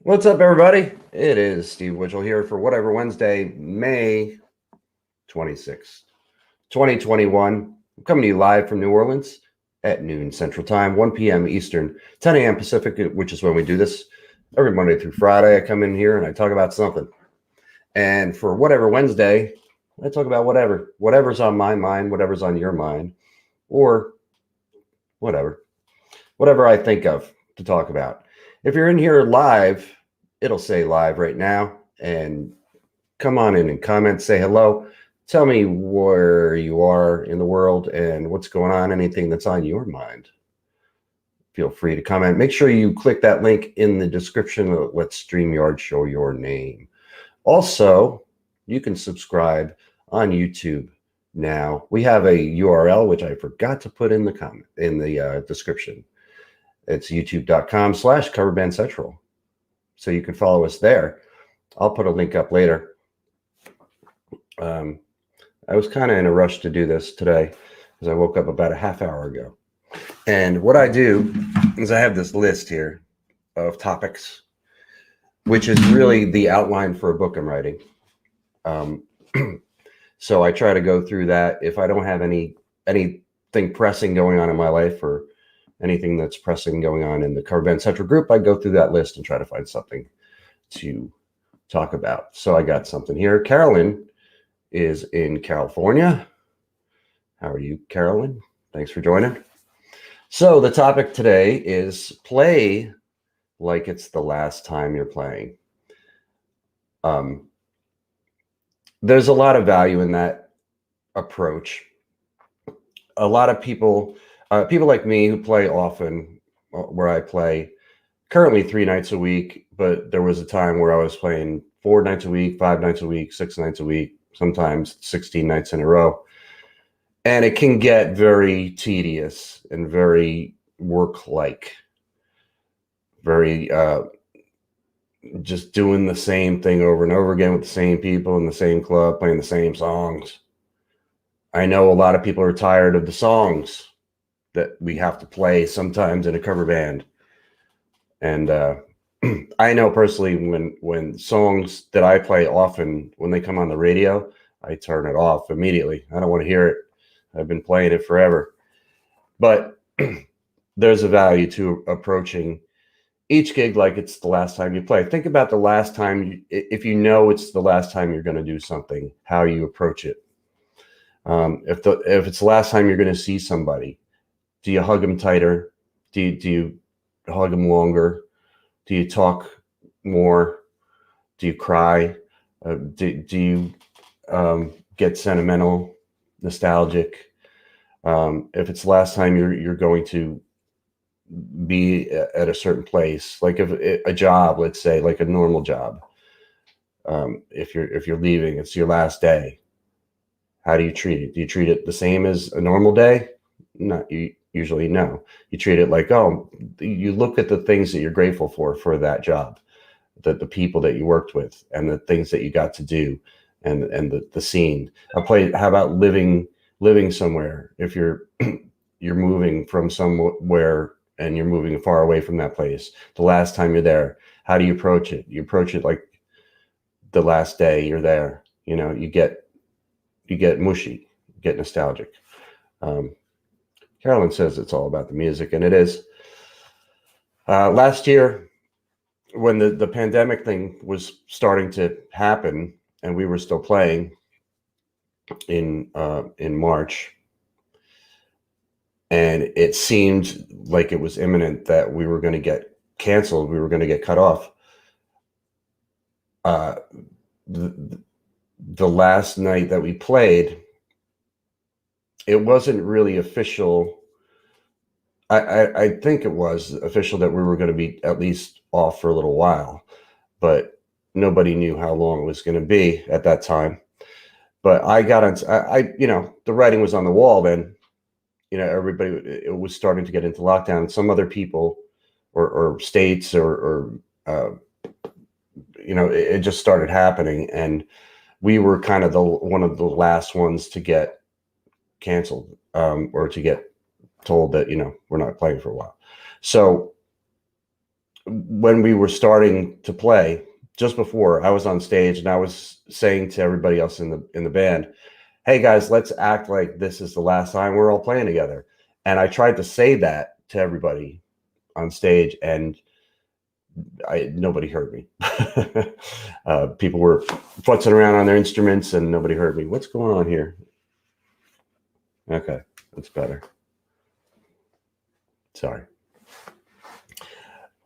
What's up, everybody? It is Steve Witchell here for Whatever Wednesday, May 26th, 2021. I'm coming to you live from New Orleans at noon Central Time, 1 p.m. Eastern, 10 a.m. Pacific, which is when we do this. Every Monday through Friday, I come in here and I talk about something. And for Whatever Wednesday, I talk about whatever's on my mind, whatever's on your mind, or whatever I think of to talk about. If you're in here live, it'll say live right now, and come on in and comment, say hello, tell me where you are in the world and what's going on, anything that's on your mind. Feel free to comment. Make sure you click that link in the description. Let StreamYard show your name. Also, you can subscribe on YouTube now. We have a URL which I forgot to put in the comment in the description. It's youtube.com/coverbandcentral. So you can follow us there. I'll put a link up later. I was kind of in a rush to do this today because I woke up about a half hour ago. And what I do is I have this list here of topics, which is really the outline for a book I'm writing. So I try to go through that. If I don't have anything pressing going on in my life or anything that's pressing going on in the Cover Band Central group, I go through that list and try to find something to talk about. So I got something here. Carolyn is in California. How are you, Carolyn? Thanks for joining. So the topic today is play like it's the last time you're playing. There's a lot of value in that approach. A lot of people like me who play often, where I play currently 3 nights a week, but there was a time where I was playing 4 nights a week, 5 nights a week, 6 nights a week, sometimes 16 nights in a row. And it can get very tedious and very work-like, very just doing the same thing over and over again with the same people in the same club, playing the same songs. I know a lot of people are tired of the songs that we have to play sometimes in a cover band. And I know personally when songs that I play often, when they come on the radio, I turn it off immediately. I don't want to hear it. I've been playing it forever. But there's a value to approaching each gig like it's the last time you play. Think about the last time, if you know it's the last time you're going to do something, how you approach it. If it's the last time you're going to see somebody, do you hug them tighter? Do you hug them longer? Do you talk more? Do you cry? Do you get sentimental, nostalgic? If it's the last time you're going to be at a certain place, like if a job, let's say, like a normal job, if you're leaving, it's your last day. How do you treat it? Do you treat it the same as a normal day? Not usually, no. You treat it like, oh, you look at the things that you're grateful for that job, the people that you worked with, and the things that you got to do, and the scene. How about living somewhere? If you're moving from somewhere and you're moving far away from that place, the last time you're there, how do you approach it? You approach it like the last day you're there. You know, you get mushy, you get nostalgic. Carolyn says it's all about the music, and it is. Last year, when the pandemic thing was starting to happen, and we were still playing in March, and it seemed like it was imminent that we were going to get canceled, we were going to get cut off. The last night that we played, it wasn't really official. I think it was official that we were going to be at least off for a little while, but nobody knew how long it was going to be at that time. But I got on, the writing was on the wall then. Everybody, it was starting to get into lockdown. Some other people or states it just started happening, and we were kind of one of the last ones to get canceled, or to get told that we're not playing for a while. So when we were starting to play, just before I was on stage, and I was saying to everybody else in the band, "Hey guys, let's act like this is the last time we're all playing together." And I tried to say that to everybody on stage, and nobody heard me. People were futzing around on their instruments, and nobody heard me. What's going on here? Okay, that's better. Sorry.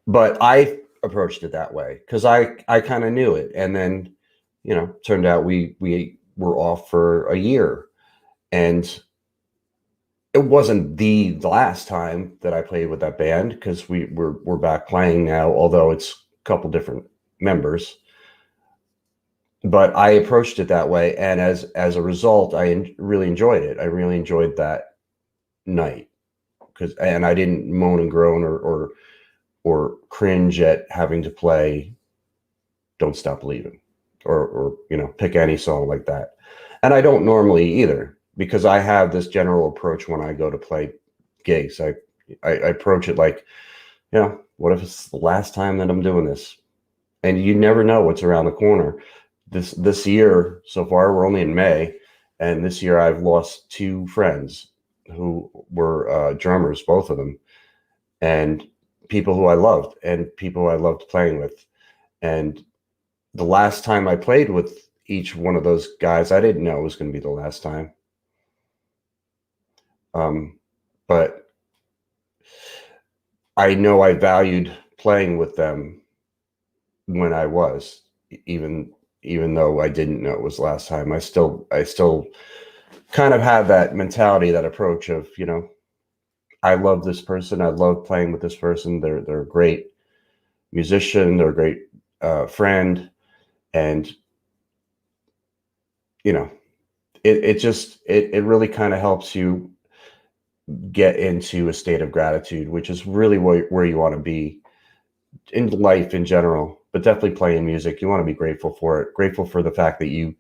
But I approached it that way because I kind of knew it. And then, turned out we were off for a year, and it wasn't the last time that I played with that band, because we're back playing now, although it's a couple different members. But I approached it that way, and as a result, I really enjoyed it. I really enjoyed that night, and I didn't moan and groan or cringe at having to play "Don't Stop Believing" or pick any song like that. And I don't normally either, because I have this general approach when I go to play gigs. I approach it like, what if it's the last time that I'm doing this? And you never know what's around the corner. This year so far, we're only in May, and this year I've lost 2 friends who were drummers, both of them, and people who I loved, and people who I loved playing with. And the last time I played with each one of those guys, I didn't know it was going to be the last time. But I know I valued playing with them when I was, even though I didn't know it was the last time. I still kind of had that mentality, that approach of, I love this person. I love playing with this person. They're a great musician. They're a great friend. And, it really kind of helps you get into a state of gratitude, which is really where you want to be in life in general, but definitely playing music. You want to be grateful for it, grateful for the fact that you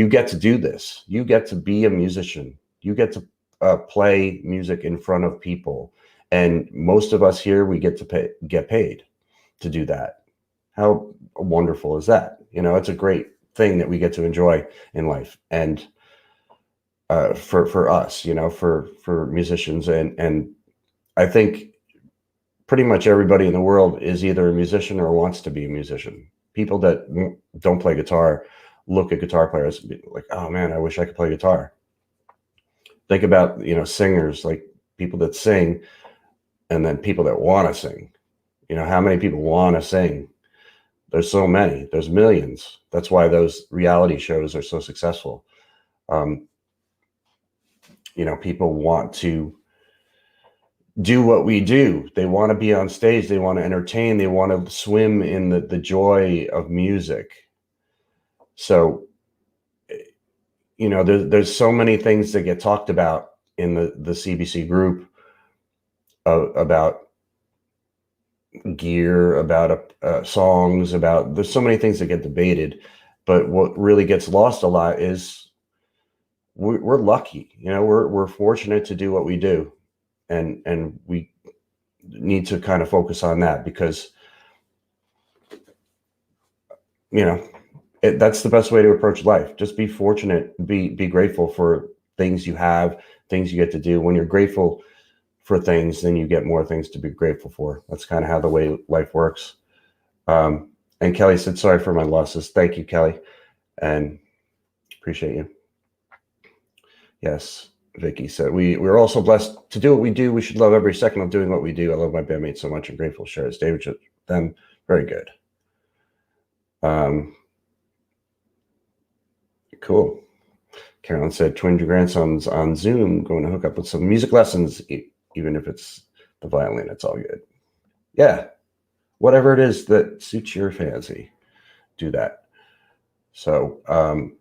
get to do this. You get to be a musician. You get to play music in front of people. And most of us here, we get to get paid to do that. How wonderful is that? It's a great thing that we get to enjoy in life. And for us, for musicians, and I think pretty much everybody in the world is either a musician or wants to be a musician. People that don't play guitar look at guitar players and be like, "Oh man, I wish I could play guitar." Think about, singers, like people that sing, and then people that want to sing. How many people want to sing? There's so many. There's millions. That's why those reality shows are so successful. People want to do what we do. They want to be on stage. They want to entertain. They want to swim in the joy of music. So, there's so many things that get talked about in the CBC group, about gear, about songs, there's so many things that get debated. But what really gets lost a lot is we're lucky. We're fortunate to do what we do. And we need to kind of focus on that, because that's the best way to approach life. Just be fortunate, be grateful for things you have, things you get to do. When you're grateful for things, then you get more things to be grateful for. That's kind of how the way life works. And Kelly said, "Sorry for my losses." Thank you, Kelly, and appreciate you. Yes. Vicky said, we're also blessed to do what we do. We should love every second of doing what we do. I love my bandmates so much and grateful to share this day with them. Very good. Cool. Carolyn said, "Twin grandsons on Zoom, going to hook up with some music lessons, even if it's the violin. It's all good." Yeah. Whatever it is that suits your fancy, do that. So,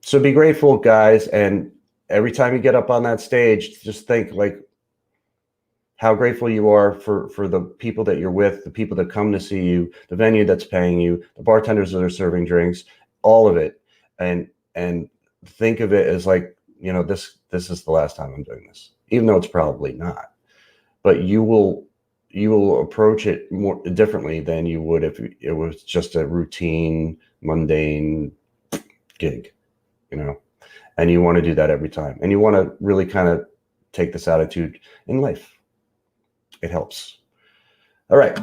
so be grateful, guys. And every time you get up on that stage, just think like how grateful you are for the people that you're with, the people that come to see you, the venue that's paying you, the bartenders that are serving drinks, all of it. And think of it as like, this is the last time I'm doing this, even though it's probably not. But you will you will approach it more differently than you would if it was just a routine, mundane gig, you know. And you want to do that every time, and you want to really kind of take this attitude in life. It helps. All right.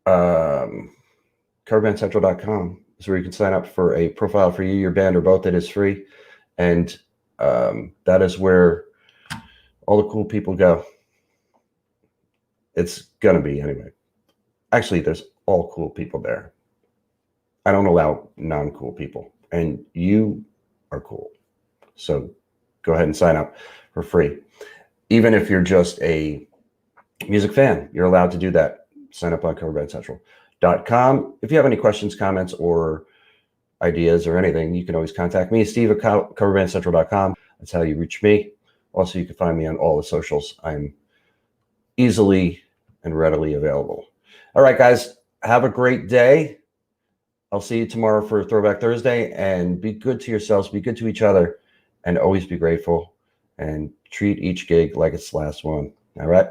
Coverbandcentral.com is where you can sign up for a profile for you, your band, or both. It is free. And that is where all the cool people go. It's going to be anyway. Actually, there's all cool people there. I don't allow non-cool people. And you are cool. So go ahead and sign up for free. Even if you're just a music fan, you're allowed to do that. Sign up on coverbandcentral.com. If you have any questions, comments, or ideas or anything, you can always contact me, Steve at coverbandcentral.com. That's how you reach me. Also, you can find me on all the socials. I'm easily and readily available. All right, guys, have a great day. I'll see you tomorrow for Throwback Thursday, and be good to yourselves, be good to each other, and always be grateful, and treat each gig like it's the last one. All right?